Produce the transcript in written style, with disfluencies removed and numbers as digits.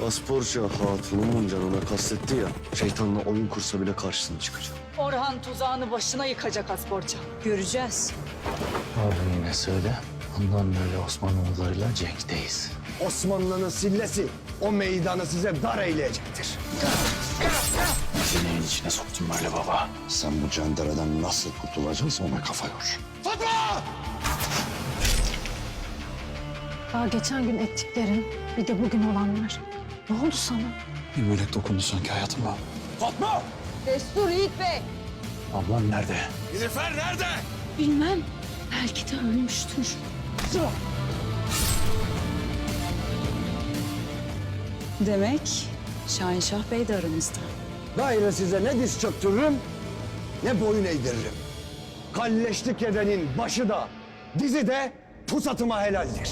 Asporça hatunumun canına kastetti ya. Şeytanla oyun kursa bile karşısına çıkacağım. Orhan tuzağını başına yıkacak Asporça. Göreceğiz. Abi yine söyle. Bundan böyle Osmanoğullarıyla cenkteyiz. Osmanlı'nın sillesi o meydanı size dar eyleyecektir. Seni içine soktum böyle baba. Sen bu cendereden nasıl kurtulacaksın ona kafa yor. Daha geçen gün ettiklerin, bir de bugün olanlar. Ne oldu sana? Bir melek dokundu sanki hayatıma. Destur Yiğit Bey. Ablam nerede? Bilmem. Belki de ölmüştür. Demek Şahinşah Bey de aramızda. Gayrı size ne diz çöktürürüm ne boyun eğdiririm. Kalleşlik edenin başı da dizi de pusatıma helaldir.